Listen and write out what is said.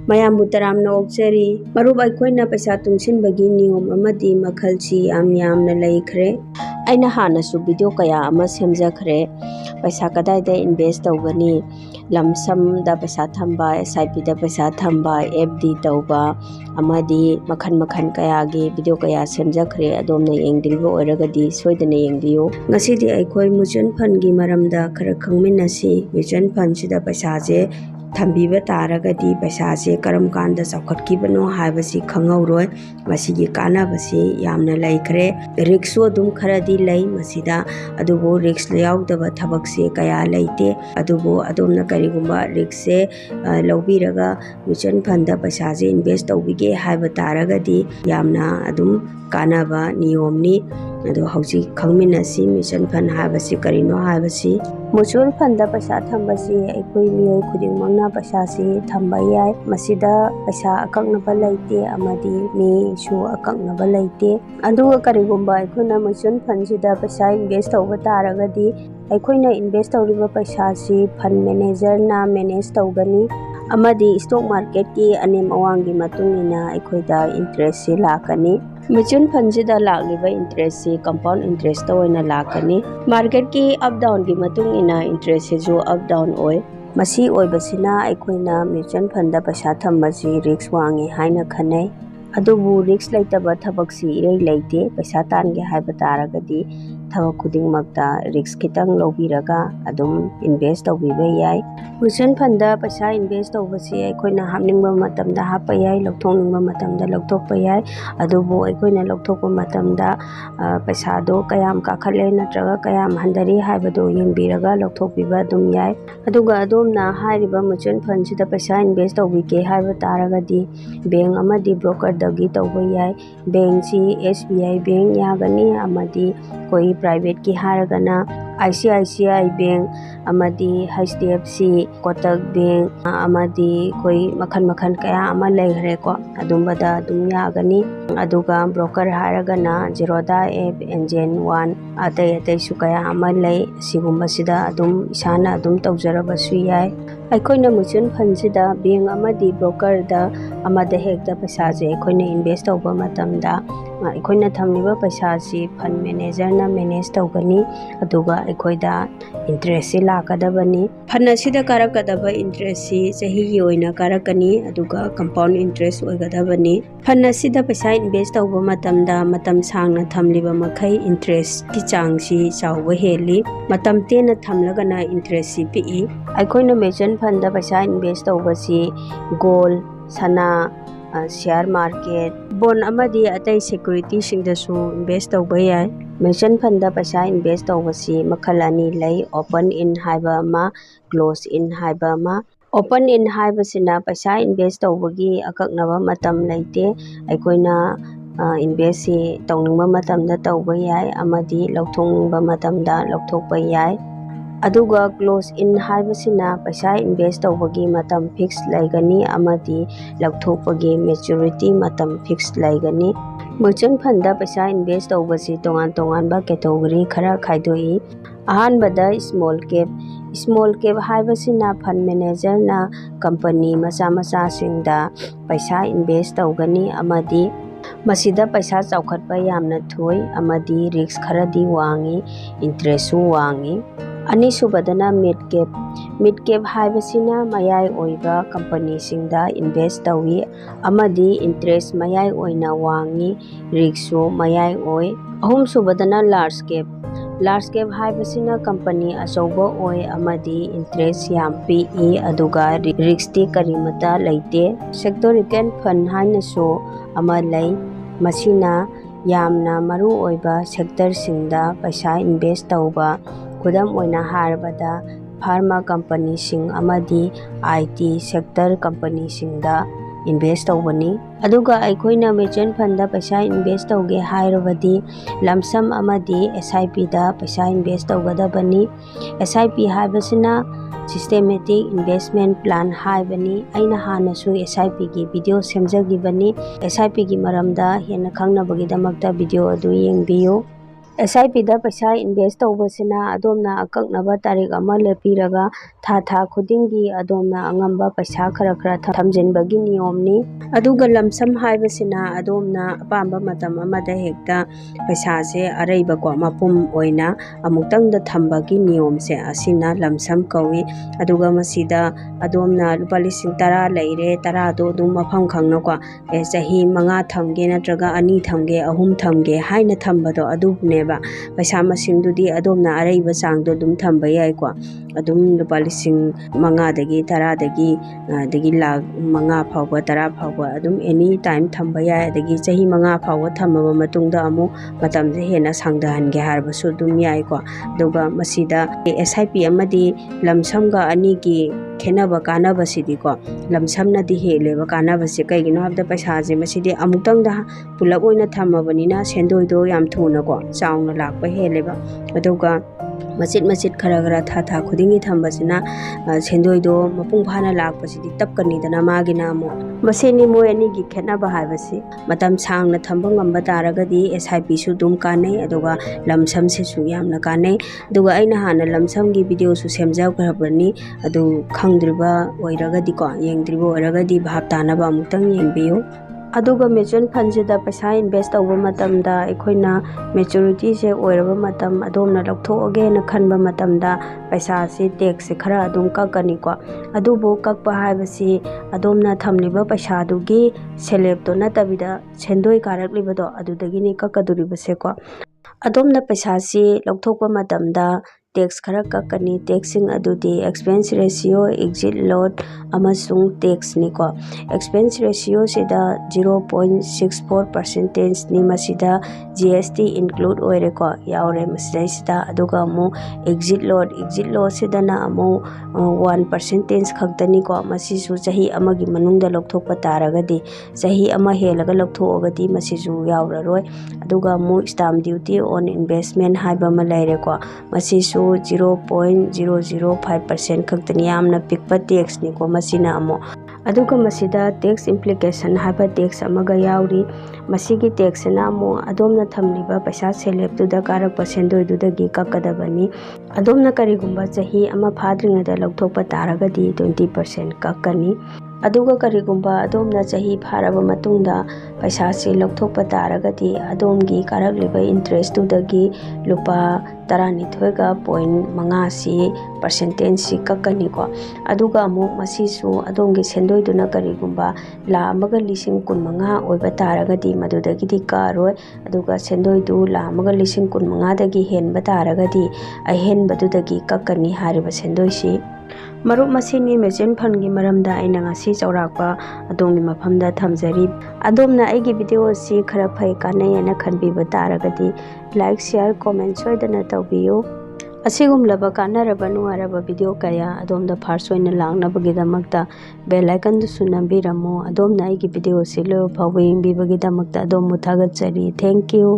ꯃꯌꯥꯝꯕꯨ ꯇꯔꯥꯝꯅ ꯑꯣꯛꯆꯔꯤ ꯃꯔꯨꯞ ꯑꯩꯈꯣꯏꯅ ꯄꯩꯁꯥ ꯇꯨꯡꯁꯤꯟꯕꯒꯤ ꯅꯤꯌꯣꯝ ꯑꯃꯗꯤ ꯃꯈꯜꯁꯤ ꯌꯥꯝꯅ ꯂꯩꯈ꯭ꯔꯦ ꯑꯩꯅ ꯍꯥꯟꯅꯁꯨ ꯚꯤꯗꯤꯑꯣ ꯀꯌꯥ ꯑꯃ ꯁꯦꯝꯖꯈ꯭ꯔꯦ ꯄꯩꯁꯥ ꯀꯗꯥꯏꯗ ꯏꯟꯚꯦꯁ ꯇꯧꯒꯅꯤ ꯂꯝꯁꯝꯗ ꯄꯩꯁꯥ ꯊꯝꯕ SIPꯗ ꯄꯩꯁꯥ ꯊꯝꯕ FD ꯇꯧꯕ ꯑꯃꯗꯤ ꯃꯈꯜ ꯀꯌꯥꯒꯤ ꯚꯤꯗꯤꯑꯣ ꯀꯌꯥ ꯁꯦꯝꯖꯈ꯭ꯔꯦ ꯑꯗꯣꯝꯅ ꯌꯦꯡꯗ꯭ꯔꯤꯕ ꯑꯣꯏꯔꯒꯗꯤ ꯁꯣꯏꯗꯅ ꯌꯦꯡꯕꯤꯌꯨ ꯉꯁꯤꯗꯤ ꯑꯩꯈꯣꯏ म्यूचुअल ꯐꯟꯒꯤ ꯃꯔꯝꯗ ꯈꯔ ꯈꯪꯃꯤꯟꯅꯁꯤ म्यूचुअल ꯐꯟꯁꯤꯗ ꯄꯩꯁꯥꯁꯦ ꯊꯝꯕꯤꯕ ꯇꯥꯔꯒꯗꯤ ꯄꯩꯁꯥꯁꯦ ꯀꯔꯝ ꯀꯥꯟꯗ ꯆꯥꯎꯈꯠꯈꯤꯕꯅꯣ ꯍꯥꯏꯕꯁꯤ ꯈꯪꯍꯧꯔꯣꯏ ꯃꯁꯤꯒꯤ ꯀꯥꯟꯅꯕꯁꯤ ꯌꯥꯝꯅ ꯂꯩꯈ꯭ꯔꯦ ꯔꯤꯛꯁꯁꯨ ꯑꯗꯨꯝ ꯈꯔꯗꯤ ꯂꯩ ꯃꯁꯤꯗ ꯑꯗꯨꯕꯨ ꯔꯤꯛꯁ ꯌꯥꯎꯗꯕ ꯊꯕꯛꯁꯦ ꯀꯌꯥ ꯂꯩꯇꯦ ꯑꯗꯨꯕꯨ ꯑꯗꯣꯝꯅ ꯀꯔꯤꯒꯨꯝꯕ ꯔꯤꯛꯁꯁꯦ ꯂꯧꯕꯤꯔꯒ म्यूचुअल ꯐꯟꯗ ꯄꯩꯁꯥꯁꯦ ꯏꯟꯚꯦꯁ ꯇꯧꯕꯤꯒꯦ ꯍꯥꯏꯕ ꯇꯥꯔꯒꯗꯤ ꯌꯥꯝꯅ ꯑꯗꯨꯝ ꯀꯥꯟꯅꯕ ꯅꯤꯌꯣꯝꯅꯤ ꯑꯗꯣ ꯍꯧꯖꯤꯛ ꯈꯪꯃꯤꯟꯅꯁꯤ म्यूचुअल ꯐꯟ ꯍꯥꯏꯕꯁꯤ ꯀꯔꯤꯅꯣ ꯍꯥꯏꯕꯁꯤ म्यूचुअल ꯐꯟꯗ ꯄꯩꯁꯥ ꯊꯝꯕꯁꯤ ꯑꯩꯈꯣꯏ ꯃꯤꯑꯣꯏ ꯈꯨꯗꯤꯡꯃꯛꯅ ꯄꯩꯁꯥꯁꯤ ꯊꯝꯕ ꯌꯥꯏ ꯃꯁꯤꯗ ꯄꯩꯁꯥ ꯑꯀꯛꯅꯕ ꯂꯩꯇꯦ ꯑꯃꯗꯤ ꯃꯤꯁꯨ ꯑꯀꯛꯅꯕ ꯂꯩꯇꯦ ꯑꯗꯨꯒ ꯀꯔꯤꯒꯨꯝꯕ ꯑꯩꯈꯣꯏꯅ म्यूचुअल ꯐꯟꯁꯤꯗ ꯄꯩꯁꯥ ꯏꯟꯚꯦꯁ ꯇꯧꯕ ꯇꯥꯔꯒꯗꯤ ꯑꯩꯈꯣꯏꯅ ꯏꯟꯚꯦꯁ ꯇꯧꯔꯤꯕ ꯄꯩꯁꯥꯁꯤ ꯐꯟ ꯃꯦꯅꯦꯖꯔꯅ ꯃꯦꯅꯦꯖ ꯇꯧꯒꯅꯤ ꯑꯃꯗꯤ ꯁ꯭ꯇꯣꯛ ꯃꯥꯔꯀꯦꯠꯀꯤ ꯑꯅꯦꯝ ꯑꯋꯥꯡꯒꯤ ꯃꯇꯨꯡ ꯏꯟꯅ ꯑꯩꯈꯣꯏꯗ ꯏꯟꯇꯔꯦꯁꯁꯤ ꯂꯥꯛꯀꯅꯤ म्यूचुअल फंडꯁꯤꯗ ꯂꯥꯛꯂꯤꯕ ꯏꯟꯇꯔꯦꯁꯁꯤ ꯀꯝꯄꯥꯎꯟ ꯏꯟꯇꯔꯦꯁꯇ ꯑꯣꯏꯅ ꯂꯥꯛꯀꯅꯤ ꯃꯥꯔꯀꯦꯠꯀꯤ ꯑꯞ ꯗꯥꯎꯟꯒꯤ ꯃꯇꯨꯡ ꯏꯟꯅ ꯏꯟꯇꯔꯦꯁꯁꯤꯁꯨ ꯑꯞ ꯗꯥꯎꯟ ꯑꯣꯏ ꯃꯁꯤ ꯑꯣꯏꯕꯁꯤꯅ ꯑꯩꯈꯣꯏꯅ म्यूचुअल ꯐꯟꯗ ꯄꯩꯁꯥ ꯊꯝꯕꯁꯤ ꯔꯤꯛꯁ ꯋꯥꯡꯉꯤ ꯍꯥꯏꯅ ꯈꯟꯅꯩ ꯑꯗꯨꯕꯨ ꯔꯤꯛꯁ ꯂꯩꯇꯕ ꯊꯕꯛꯁꯤ ꯏꯔꯩ ꯂꯩꯇꯦ ꯄꯩꯁꯥ ꯇꯥꯟꯒꯦ ꯍꯥꯏꯕ ꯇꯥꯔꯒꯗꯤ ꯊꯕꯛ ꯈꯨꯗꯤꯡꯃꯛꯇ ꯔꯤꯛꯁ ꯈꯤꯇꯪ ꯂꯧꯕꯤꯔꯒ ꯑꯗꯨꯝ ꯏꯟꯚꯦꯁ ꯇꯧꯕꯤꯕ ꯌꯥꯏ म्यूचुअल ꯐꯟꯗ ꯄꯩꯁꯥ ꯏꯟꯚꯦꯁ ꯇꯧꯕꯁꯤ ꯑꯩꯈꯣꯏꯅ ꯍꯥꯞꯅꯤꯡꯕ ꯃꯇꯝꯗ ꯍꯥꯞꯄ ꯌꯥꯏ ꯂꯧꯊꯣꯛꯅꯤꯡꯕ ꯃꯇꯝꯗ ꯂꯧꯊꯣꯛꯄ ꯌꯥꯏ ꯑꯗꯨꯕꯨ ꯑꯩꯈꯣꯏꯅ ꯂꯧꯊꯣꯛꯄ ꯃꯇꯝꯗ ꯄꯩꯁꯥꯗꯣ ꯀꯌꯥꯝ ꯀꯥꯈꯠꯂꯦ ꯅꯠꯇ꯭ꯔꯒ ꯀꯌꯥꯝ ꯍꯟꯊꯔꯤ ꯍꯥꯏꯕꯗꯨ ꯌꯦꯡꯕꯤꯔꯒ ꯂꯧꯊꯣꯛꯄꯤꯕ ꯑꯗꯨꯝ ꯌꯥꯏ ꯑꯗꯨꯒ ꯑꯗꯣꯝꯅ ꯍꯥꯏꯔꯤꯕ म्यूचुअल ꯐꯟꯁꯤꯗ ꯄꯩꯁꯥ ꯏꯟꯚꯦꯁ ꯇꯧꯕꯤꯒꯦ ꯍꯥꯏꯕ ꯇꯥꯔꯒꯗꯤ ꯕꯦꯡ ꯑꯃꯗꯤ ꯕ꯭ꯔꯣꯀꯔꯗꯒꯤ ꯇꯧꯕ ꯌꯥꯏ ꯕꯦꯡꯁꯤ SBI ꯕꯦꯡ ꯌꯥꯒꯅꯤ ꯑꯃꯗꯤ ꯑꯩꯈꯣꯏ ꯄ꯭ꯔꯥꯏꯚꯦꯠꯀꯤ ꯍꯥꯏꯔꯒꯅ ICICI ꯕꯦꯡ ꯑꯃꯗꯤ HDFC ꯀꯣꯇꯛ ꯕꯦꯡ ꯑꯃꯗꯤ ꯑꯩꯈꯣꯏ ꯃꯈꯜ ꯀꯌꯥ ꯑꯃ ꯂꯩꯈ꯭ꯔꯦꯀꯣ ꯑꯗꯨꯝꯕꯗ ꯑꯗꯨꯝ ꯌꯥꯒꯅꯤ ꯑꯗꯨꯒ ब्रोकर हारगना जेरोदा एप एंजन वन अतैसु कया अमा लई सिगुम्बसिदा अदुम इसाना अदुम तौजरबसु याय अखोइना म्यूचुअल फंडसिदा बैंक अमदी ब्रोकर दा अमदा हेक्ता पैसाजे अखोइना इन्वेस्ट तौबा मतमदा अखोइना थमलिबा पैसासी फंड मैनेजर ना मैनेज तौगनी अदुगा अखोइदा इंटरेस्ट से लाकदबनी फंड असिदा कारकदबा इंटरेस्ट सी चहीगी ओइना कारकनी अदुगा कंपाउंड इंटरेस्ट ओइगदबनी फंड असिदा पैसा इन्वेस्ट तौबा मतमदा मतम सांगना थमलिबा मखै इंटरेस्ट की चांगसी चावबा हेली मतम तेना थमलगना इंटरेस्ट सी पी अखोइना म्यूचुअल फंड दा पैसा इन्वेस्ट तौबसी गोल्ड सना शेयर मार्केट बोन अमदी अतै सिक्योरिटी सिंगदसु इन्वेस्ट तौबा याय म्यूचुअल फंड दा पैसा इन्वेस्ट तौबसी मखल अनि लೈ ओपन इन हाइबा मा क्लोज इन हाइबा मा ओपन इन हाइबसिना पैसा इन्वेस्ट तौबगी अकक्नबा मतम लैते अखोइना इन्वेस्ट से तौनिंगबा मतमदा तौबा याय अमदी लौथोंनिंगबा मतमदा लौथोकबा याय अदुगा क्लोज इन हाइबसिना पैसा इन्वेस्ट तौबगी मतम फिक्स लैगनी अमदी लौथोकबगी मैच्योरिटी मतम फिक्स लैगनी म्यूचुअल फंड दा पैसा इन्वेस्ट तौबसी तोंगान कैटेगरी खरा खाइदोई अहानबदा स्मॉल कैप हाइबसिना फंड मैनेजर ना कंपनी मचा सिंगदा पैसा इन्वेस्ट तौगनी अमदी मसीदा पैसा चौखटबा यामना थोई अमदी रिस्क खरदी वांगी इंटरेस्ट वांगी अनिसुबदना मिड कैप हाइबसिना मयाय ओइबा कंपनी सिंगदा इन्वेस्ट तौई अमदी इंटरेस्ट मयाय ओइना वांगी रिस्क मयाय ओइ अहुमसुबदना लार्ज कैप हाइबसिना कंपनी अचौबा ओइ अमदी इंटरेस्ट याम पी अदुगा रिस्क करीमता लैते सेक्टोरिकल फंड हाइनसो अमा लೈ मसीना यामना मरु ओइबा सेक्टर सिंगदा पैसा इन्वेस्ट तौबा खुदम ओइना हारबदा फार्मा कंपनी सिंग अमदी IT सेक्टर कंपनी सिंगदा इन्वेस्ट तौबनी अदुगा अखोइना म्यूचुअल फंड दा पैसा इन्वेस्ट तौगे हाइरबदी लमसम अमदी SIP दा पैसा इन्वेस्ट तौगदबनी SIP हाइबसिना सिस्टेमेटिक इन्वेस्टमेंट प्लान हाइबनी अइना हानसु SIP की वीडियो सेमजगिबनी SIP की मरमदा हेना खंगनबगीदमक्ता वीडियो अदु येंगबियो SIP-दा पैसा इन्वेस्ट तौबसिना अदोमना अकक्नबा तारीख अमा लेपिरगा था खुदिंगी अदोमना अंगंबा पैसा खरा खरा थमजिनबगी नियमनी अदुगा लमसम हाइबसिना अदोमना अपांबा मतम अमदा हेक्ता पैसासे अरैबको मपुम ओइना अमुक्तंगदा थंबगी नियमसे असिना लमसम कौई अदुगा मसिदा अदोमना लुपा लिसिंग 10 लैरे 10 दो दुम मफम खंगनको चाही 5 थमगे नत्रगा 2 थमगे 3 थमगे हाइना थंबदो अदुने पैसा मसिंगदुदी अदोमना अरैबा चांगदो दुम थंबा याइको अदुम लुपा लिसिंग 5 दगी 10 दगी लाख 5 फावबा 10 फावबा अदुम एनी टाइम थंबा याय दगी चाही 5 फावबा थंबा मतुंगदा अमु मतमजे हेना सांगदहनगे हारबसु दुम याइको अदुगा मसिदा SIP अमदी लमसमगा अनिगी खेनबा कानबसिदीको लमसमनादी हेलेबा कानबसे कैगिनो हाबदा पैसाजे मसिदी अमुक्तंगदा पुलप ओइना थमबनिना सेंदोइदो याम थुनको चाउना लाक्पा हेलेबा अदुगा मचित मचित खरा खरा था खुदिंगी थंबसिना सेंदोइदो मपुंग फाना लाक्पसिदी तपकनिदना मागिना मो मसेनी मोय अनिगी खेनबा हाइबसि मतम सांगना थंबा ngamba तारगदी SIP सु दुम कानै अदुगा लमसम से सु यामना कानै अदुगा अइना हाना लमसमगी वीडियो सु सेमजाव खरबनी अदु खंगद्रिबा ओइरगदी को येंगद्रिबा ओइरगदी भाब तानबा अमुक्तंग येंगबियो अदुगा म्यूचुअल फंड से पैसा इन्वेस्ट तौबा मतमदा अखोइना मैच्योरिटी से ओइरबा मतम अदोमना लौथोगे न खनबा मतमदा पैसा से टैक्स से खरा अदुम कक्कनिको अदुबो कक्पा हाइबसि अदोमना थमलिबा पैसादुगी सेलेबतो नतबिदा सेंदोइ कारकलिबदो अदुदगिनि कक्कदुरिबसेको अदोमना पैसा से लौथोकपा मतमदा टैक्स खरा कक्कनी टैक्सिंग अदुदी एक्सपेंस रेशियो एग्जिट लॉट अमसुंग टैक्स निको एक्सपेंस रेशियो सिदा 0.64% नि मसिदा GST इंक्लूड ओइरेको यावरे मसिदा अदुगा मु एग्जिट लॉट सिदना अमु 1% खक्तनिको मसिसु चाही अमगी मनुंगदा लौथोकपा तारगदी चाही अमा हेलगा लौथोगदी मसिसु यावररोय अदुगा मु स्टाम्प ड्यूटी ऑन इन्वेस्टमेंट हाइबा मा लैरेको मसिसु 0.005% खक्तनी यामना पिकपा टैक्स निको मसिना अमो अदुगा मसिदा टैक्स इम्प्लिकेशन हाइबा टैक्स अमगा यावरी मसिगी टैक्स ना अमो अदोमना थमलिबा पैसा सेलेबदुदा कारकपा सेंदोइदुदगी कक्कदबनी अदोमना करिगुंबा चाही अमा फाद्रिङदा लौथोकपा तारगदी 20% कक्कनी अदुगा करिगुंबा अदोमना चाही फारबा मतुंगदा पैसा से लौथोकपा तारगदी अदोमगी कारकलिबा इंटरेस्ट दुदगी लुपा 12.5 सी परसेंटेज सी कक्कनिको अदुगा अमुक मसिसु अदोमगी सेंदोइदुना करिगुंबा ला अमगा लिसिंग 15 ओइबा तारगदी मदुदगिदी कारोय अदुगा सेंदोइदु ला अमगा लिसिंग 15 दगी हेनबा तारगदी अहेनबदुदगी कक्कनी हारिबा सेंदोइसी मरुप मसिनी म्यूचुअल फंड की मरमदा आइना ngasi चौराकपा अदोमगी मफमदा थमजरी अदोमना आइगी वीडियो सी खरा फै कानैना खनबिबा तारगदी लाइक शेयर कमेंट सोइदना तौबियो असिगुमलबा कानरबा नुवारबा वीडियो कया अदोमदा फर्स्ट ओइना लांगनबगिदमक्ता बेल आइकन दुसु नंबिरमो अदोमना आइगी वीडियो सी लो फाव येंगबिबगिदमक्ता अदोम मुथागतजरी थैंक यू।